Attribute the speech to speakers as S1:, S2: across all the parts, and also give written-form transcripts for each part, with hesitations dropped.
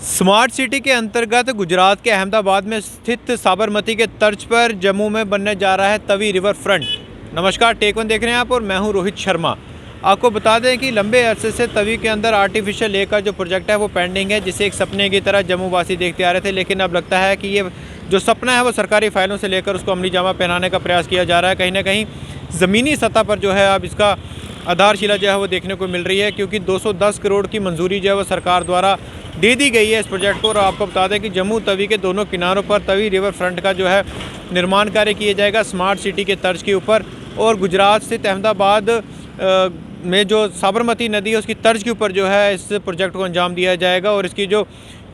S1: Smart city के अंतर्गत गुजरात के अहमदाबाद में स्थित साबरमती के तर्ज पर जम्मू में बनने जा रहा है तवी रिवर फ्रंट। नमस्कार, टेक वन देख रहे हैं आप और मैं हूं रोहित शर्मा। आपको बता दें कि लंबे अरसे से तवी के अंदर आर्टिफिशियल लेक का जो प्रोजेक्ट है वो पेंडिंग है, जिसे एक सपने की तरह जम्मू वासी देखते आ रहे थे। लेकिन अब लगता है कि ये जो सपना है वो सरकारी फाइलों से लेकर उसको अमली जामा पहनाने का प्रयास किया जा रहा है। कहीं ना कहीं ज़मीनी सतह पर जो है अब इसका आधारशिला जो है वो देखने को मिल रही है, क्योंकि 210 करोड़ की मंजूरी जो है वो सरकार द्वारा दे दी गई है इस प्रोजेक्ट को। और आपको बता दें कि जम्मू तवी के दोनों किनारों पर तवी रिवर फ्रंट का जो है निर्माण कार्य किया जाएगा स्मार्ट सिटी के तर्ज के ऊपर। और गुजरात स्थित अहमदाबाद में जो साबरमती नदी है उसकी तर्ज के ऊपर जो है इस प्रोजेक्ट को अंजाम दिया जाएगा। और इसकी जो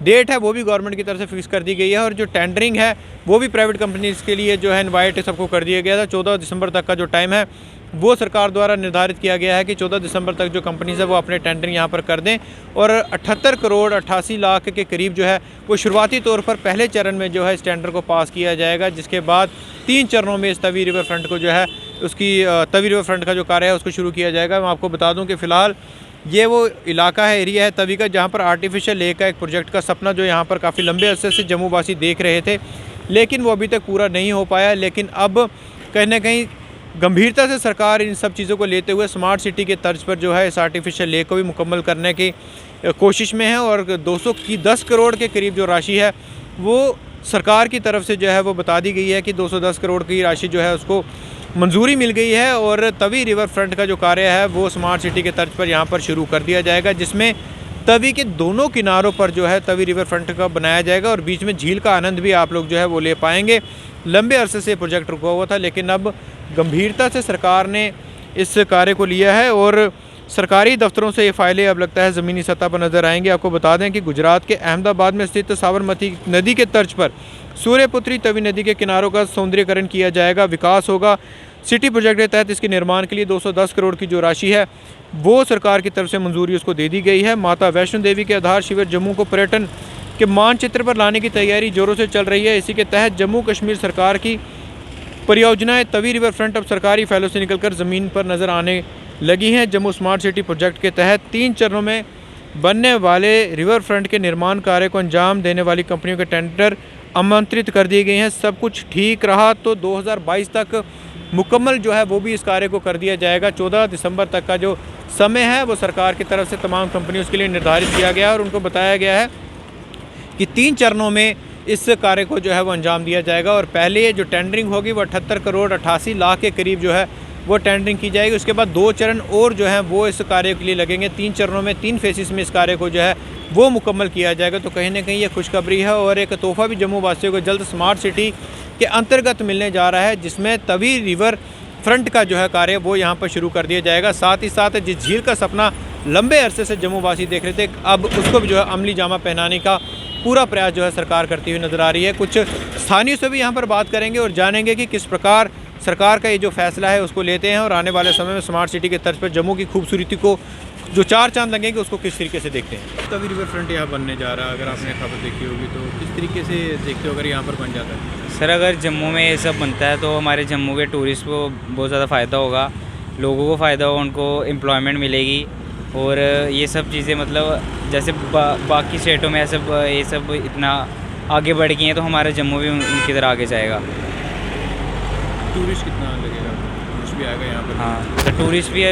S1: डेट है वो भी गवर्नमेंट की तरफ से फिक्स कर दी गई है। और जो टेंडरिंग है वो भी प्राइवेट कंपनीज़ के लिए जो है इनवाइट सबको कर दिया गया था। 14 दिसंबर तक का जो टाइम है वो सरकार द्वारा निर्धारित किया गया है कि 14 दिसंबर तक जो कंपनीज़ है वो अपने टेंडरिंग यहाँ पर कर दें। और 78 करोड़ 88 लाख के करीब जो है वो शुरुआती तौर पर पहले चरण में जो है इस टेंडर को पास किया जाएगा, जिसके बाद 3 चरणों में इस तवी रिवर फ्रंट को जो है उसकी तवी रिवर फ्रंट का जो कार्य है उसको शुरू किया जाएगा। मैं आपको बता दूँ कि फ़िलहाल ये वो इलाका है, एरिया है तवी का, जहाँ पर आर्टिफिशियल लेक का एक प्रोजेक्ट का सपना जो यहाँ पर काफ़ी लंबे अरसे से जम्मू वासी देख रहे थे, लेकिन वो अभी तक पूरा नहीं हो पाया। लेकिन अब कहीं ना कहीं गंभीरता से सरकार इन सब चीज़ों को लेते हुए स्मार्ट सिटी के तर्ज पर जो है इस आर्टिफिशियल लेक को भी मुकम्मल करने की कोशिश में है। और 210 करोड़ के करीब जो राशि है वो सरकार की तरफ से जो है वो बता दी गई है कि 210 करोड़ की राशि जो है उसको मंजूरी मिल गई है। और तवी रिवर फ्रंट का जो कार्य है वो स्मार्ट सिटी के तर्ज पर यहाँ पर शुरू कर दिया जाएगा, जिसमें तवी के दोनों किनारों पर जो है तवी रिवर फ्रंट का बनाया जाएगा और बीच में झील का आनंद भी आप लोग जो है वो ले पाएंगे। लंबे अरसे से प्रोजेक्ट रुका हुआ था, लेकिन अब गंभीरता से सरकार ने इस कार्य को लिया है और सरकारी दफ्तरों से ये फाइलें अब लगता है ज़मीनी सतह पर नज़र आएंगी। आपको बता दें कि गुजरात के अहमदाबाद में स्थित साबरमती नदी के तर्ज पर सूर्यपुत्री तवी नदी के किनारों का सौंदर्यीकरण किया जाएगा, विकास होगा। सिटी प्रोजेक्ट के तहत इसके निर्माण के लिए 210 करोड़ की जो राशि है वो सरकार की तरफ से मंजूरी उसको दे दी गई है। माता वैष्णो देवी के आधार शिविर जम्मू को पर्यटन के मानचित्र पर लाने की तैयारी जोरों से चल रही है। इसी के तहत जम्मू कश्मीर सरकार की परियोजनाएं तवी रिवर फ्रंट अब सरकारी फाइलों से निकलकर ज़मीन पर नज़र आने लगी हैं। जम्मू स्मार्ट सिटी प्रोजेक्ट के तहत 3 चरणों में बनने वाले रिवर फ्रंट के निर्माण कार्य को अंजाम देने वाली कंपनियों के टेंडर आमंत्रित कर दिए गए हैं। सब कुछ ठीक रहा तो 2022 तक मुकम्मल जो है वो भी इस कार्य को कर दिया जाएगा। 14 दिसंबर तक का जो समय है वो सरकार की तरफ से तमाम कंपनियों के लिए निर्धारित किया गया है और उनको बताया गया है कि 3 चरणों में इस कार्य को जो है वो अंजाम दिया जाएगा। और पहले जो टेंडरिंग होगी वो 78 करोड़ 88 लाख के करीब जो है वो टेंडरिंग की जाएगी। उसके बाद 2 चरण और जो हैं वो इस कार्य के लिए लगेंगे। 3 चरणों में 3 फेसिस में इस कार्य को जो है वो मुकम्मल किया जाएगा। तो कहीं ना कहीं ये खुशखबरी है और एक तोहफ़ा भी जम्मू वासियों को जल्द स्मार्ट सिटी के अंतर्गत मिलने जा रहा है, जिसमें तवी रिवर फ्रंट का जो है कार्य वो यहाँ पर शुरू कर दिया जाएगा। साथ ही साथ जिस झील का सपना लंबे अरसे से जम्मू वासी देख रहे थे, अब उसको भी जो है अमली जामा पहनाने का पूरा प्रयास जो है सरकार करती हुई नज़र आ रही है। कुछ स्थानीयों से भी यहाँ पर बात करेंगे और जानेंगे कि किस प्रकार सरकार का ये जो फैसला है उसको लेते हैं और आने वाले समय में स्मार्ट सिटी के तर्ज पर जम्मू की खूबसूरती को जो 4 चांद लगेंगे उसको किस तरीके से देखते हैं। तवी रिवर फ्रंट यहाँ बनने जा रहा है, अगर आपने खबर देखी होगी तो किस तरीके से देखते हो अगर यहाँ पर बन जाता है?
S2: सर, अगर जम्मू में ये सब बनता है तो हमारे जम्मू के टूरिस्ट को बहुत ज़्यादा फ़ायदा होगा, लोगों को फ़ायदा होगा, उनको एम्प्लॉयमेंट मिलेगी। और ये सब चीज़ें मतलब जैसे बाकी स्टेटों में ये सब इतना आगे बढ़ गई हैं तो हमारा जम्मू भी उनकी तरह आगे जाएगा।
S1: टूरिस्ट कितना लगेगा? टूरिस्ट भी आएगा यहाँ पर?
S2: हाँ, तो टूरिस्ट भी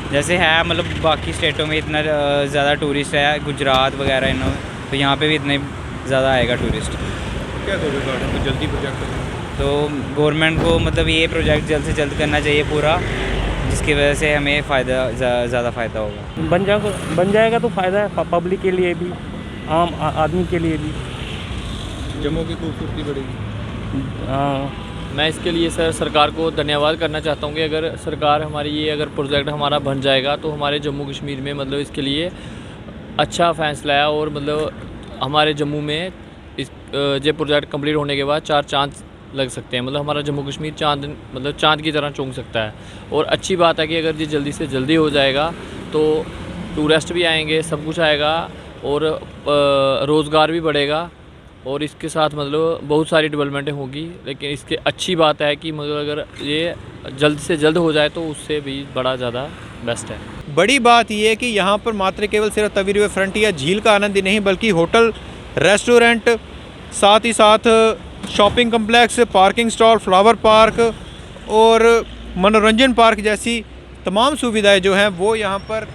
S2: जैसे है, मतलब बाकी स्टेटों में इतना ज़्यादा टूरिस्ट है, गुजरात वगैरह इनमें, तो यहाँ पे भी इतने ज़्यादा आएगा टूरिस्ट।
S1: क्या करोगे गवर्नमेंट को जल्दी प्रोजेक्ट?
S2: तो गवर्नमेंट को मतलब ये प्रोजेक्ट जल्द से जल्द करना चाहिए पूरा, जिसकी वजह से हमें फ़ायदा ज़्यादा फ़ायदा होगा।
S3: बन जाएगा तो फ़ायदा है पब्लिक के लिए भी, आम आदमी के लिए भी।
S1: जम्मू की खूबसूरती बढ़ेगी।
S3: हाँ,
S4: मैं इसके लिए सर सरकार को धन्यवाद करना चाहता हूँ कि अगर सरकार हमारी ये अगर प्रोजेक्ट हमारा बन जाएगा तो हमारे जम्मू कश्मीर में मतलब इसके लिए अच्छा फैसला है। और मतलब हमारे जम्मू में इस ये प्रोजेक्ट कंप्लीट होने के बाद 4 चांद लग सकते हैं, मतलब हमारा जम्मू कश्मीर चांद की तरह चमक सकता है। और अच्छी बात है कि अगर ये जल्दी से जल्दी हो जाएगा तो टूरिस्ट भी आएंगे, सब कुछ आएगा और रोज़गार भी बढ़ेगा और इसके साथ मतलब बहुत सारी डेवलपमेंटें होगी। लेकिन इसके अच्छी बात है कि मतलब अगर ये जल्द से जल्द हो जाए तो उससे भी बड़ा ज़्यादा बेस्ट है।
S1: बड़ी बात यह है कि यहाँ पर मात्र केवल सिर्फ तवी रिवर फ्रंट या झील का आनंद ही नहीं बल्कि होटल, रेस्टोरेंट, साथ ही साथ shopping complex, parking stall, flower park और मनोरंजन पार्क जैसी तमाम सुविधाएं जो हैं वो यहाँ पर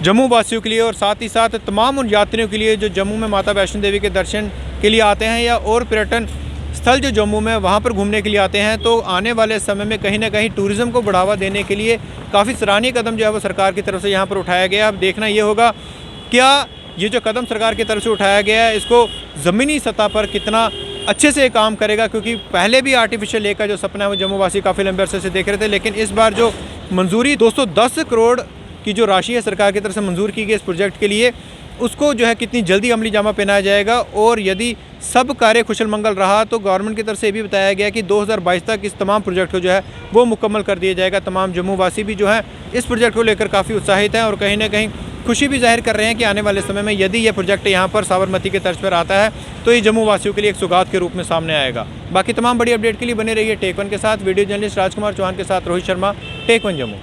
S1: जम्मू वासियों के लिए और साथ ही साथ तमाम उन यात्रियों के लिए जो जम्मू में माता वैष्णो देवी के दर्शन के लिए आते हैं या और पर्यटन स्थल जो जम्मू में वहाँ पर घूमने के लिए आते हैं। तो आने वाले समय में कहीं ना कहीं टूरिज़्म को बढ़ावा देने के लिए काफ़ी सराहनीय कदम जो है वो सरकार की तरफ से यहाँ पर उठाया गया। अब देखना ये होगा क्या ये जो कदम सरकार की तरफ से उठाया गया है इसको ज़मीनी सतह पर कितना अच्छे से काम करेगा, क्योंकि पहले भी आर्टिफिशियल लेक का जो सपना है वो जम्मू वासी काफ़ी लंबे अरसे से देख रहे थे, लेकिन इस बार जो मंजूरी 210 करोड़ की जो राशि है सरकार की तरफ से मंजूर की गई इस प्रोजेक्ट के लिए, उसको जो है कितनी जल्दी अमली जामा पहनाया जाएगा। और यदि सब कार्य कुशल मंगल रहा तो गवर्नमेंट की तरफ से ये भी बताया गया कि 2022 तक इस तमाम प्रोजेक्ट को जो है वो मुकम्मल कर दिया जाएगा। तमाम जम्मू वासी भी जो है इस प्रोजेक्ट को लेकर काफ़ी उत्साहित हैं और कहीं ना कहीं खुशी भी जाहिर कर रहे हैं कि आने वाले समय में यदि ये प्रोजेक्ट यहाँ पर साबरमती के तर्ज पर आता है तो ये जम्मू वासियों के लिए एक सौगात के रूप में सामने आएगा। बाकी तमाम बड़ी अपडेट के लिए बने रहिए टेक वन के साथ। वीडियो जर्नलिस्ट राजकुमार चौहान के साथ रोहित शर्मा, टेक वन जम्मू।